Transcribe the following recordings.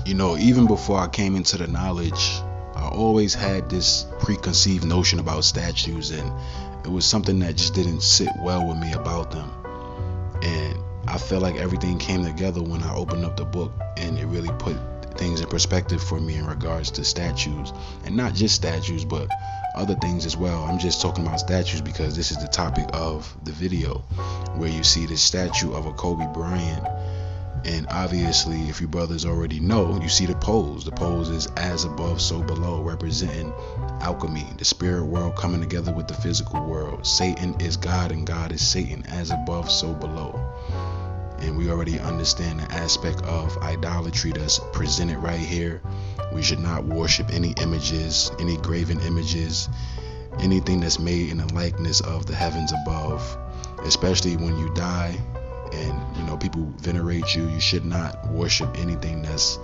Even before I came into the knowledge, I always had this preconceived notion about statues, and it was something that just didn't sit well with me about them. And I feel like everything came together when I opened up the book, and it really put things in perspective for me in regards to statues, and not just statues, but other things as well. I'm just talking about statues because this is the topic of the video, where you see this statue of a Kobe Bryant. And obviously, if you brothers already know, you see the pose. The pose is as above, so below, representing alchemy, the spirit world coming together with the physical world. Satan is God and God is Satan, as above, so below. And we already understand the aspect of idolatry that's presented right here. We should not worship any images, any graven images, anything that's made in the likeness of the heavens above. Especially when you die and people venerate you, you should not worship anything that's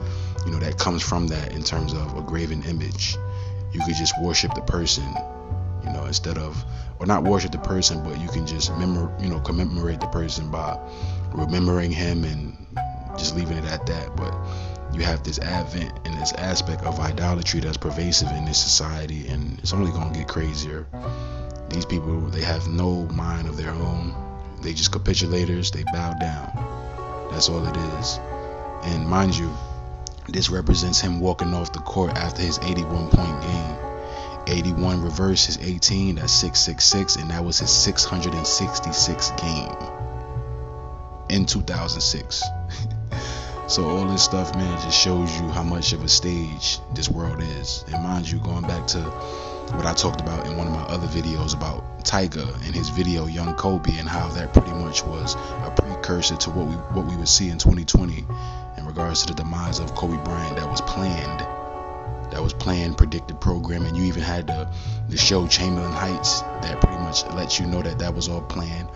that comes from that in terms of a graven image. You could just worship the person, instead of, or not worship the person, but you can just commemorate the person by remembering him and just leaving it at that. But you have this advent and this aspect of idolatry that's pervasive in this society, and it's only gonna get crazier. These people, they have no mind of their own. They just capitulators. They bow down. That's all it is. And mind you, this represents him walking off the court after his 81-point game. 81 reverse his 18, that's 666, and that was his 666 game in 2006. So all this stuff, man, just shows you how much of a stage this world is. And mind you, going back to what I talked about in one of my other videos about Tyga and his video Young Kobe, and how that pretty much was a precursor to what we would see in 2020 in regards to the demise of Kobe Bryant. That was planned, predicted, programming. You even had the show Chamberlain Heights that pretty much lets you know that was all planned.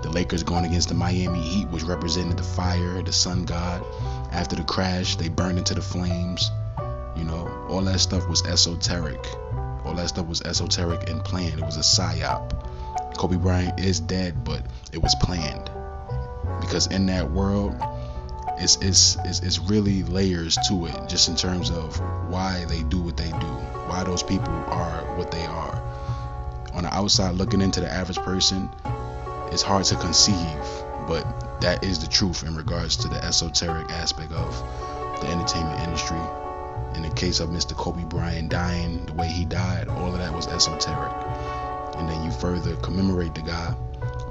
The Lakers going against the Miami Heat, which represented the fire, the sun god. After the crash, they burned into the flames. All that stuff was esoteric. All that stuff was esoteric and planned. It was a psyop. Kobe Bryant is dead, but it was planned. Because in that world, it's really layers to it, just in terms of why they do what they do, why those people are what they are. On the outside, looking into the average person, it's hard to conceive, but that is the truth in regards to the esoteric aspect of the entertainment industry. In the case of Mr. Kobe Bryant dying the way he died, all of that was esoteric. And then you further commemorate the guy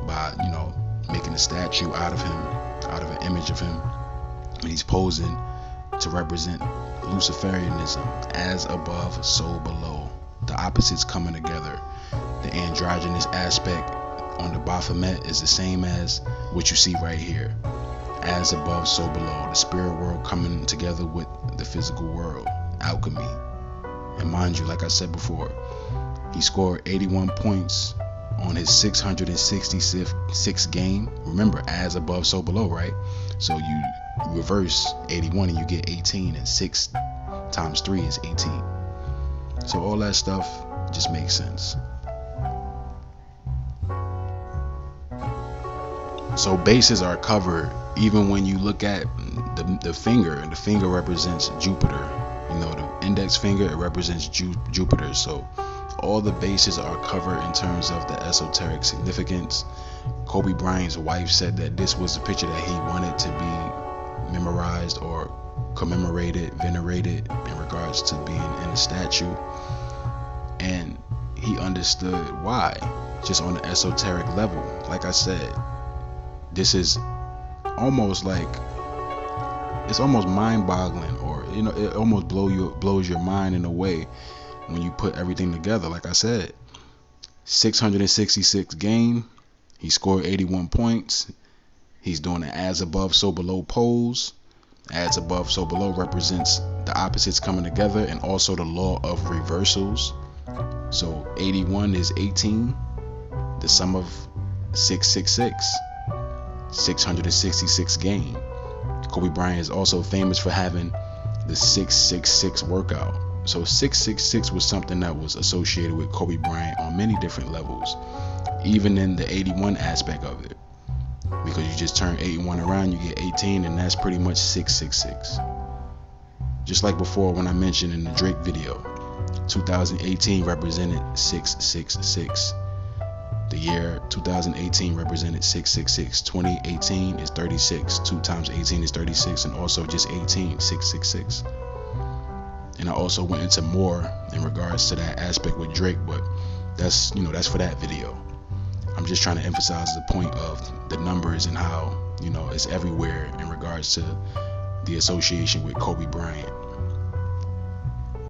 by, making a statue out of him, out of an image of him. And he's posing to represent Luciferianism, as above, so below. The opposites coming together. The androgynous aspect on the Baphomet is the same as what you see right here. As above, so below. The spirit world coming together with the physical world. Alchemy. And mind you, like I said before, he scored 81 points on his 666th game. Remember, as above, so below, right? So you reverse 81 and you get 18, and 6 times 3 is 18. So all that stuff just makes sense. So bases are covered. Even when you look at the finger, and the finger represents Jupiter. The index finger, it represents Jupiter. So all the bases are covered in terms of the esoteric significance. Kobe Bryant's wife said that this was a picture that he wanted to be memorized or commemorated, venerated in regards to being in a statue. And he understood why, just on the esoteric level. Like I said, this is almost like, it's almost mind-boggling, or it almost blows your mind in a way when you put everything together. Like I said, 666 game, he scored 81 points. He's doing an as above, so below pose. As above, so below represents the opposites coming together, and also the law of reversals. So 81 is 18, the sum of 666. 666 game. Kobe Bryant is also famous for having the 666 workout. So 666 was something that was associated with Kobe Bryant on many different levels, even in the 81 aspect of it, because you just turn 81 around, you get 18, and that's pretty much 666. Just like before when I mentioned in the Drake video, 2018 represented 666. The year 2018 represented 666. 2018 is 36. 2 times 18 is 36, and also just 18, 666. And I also went into more in regards to that aspect with Drake, but that's for that video. I'm just trying to emphasize the point of the numbers and how it's everywhere in regards to the association with Kobe Bryant.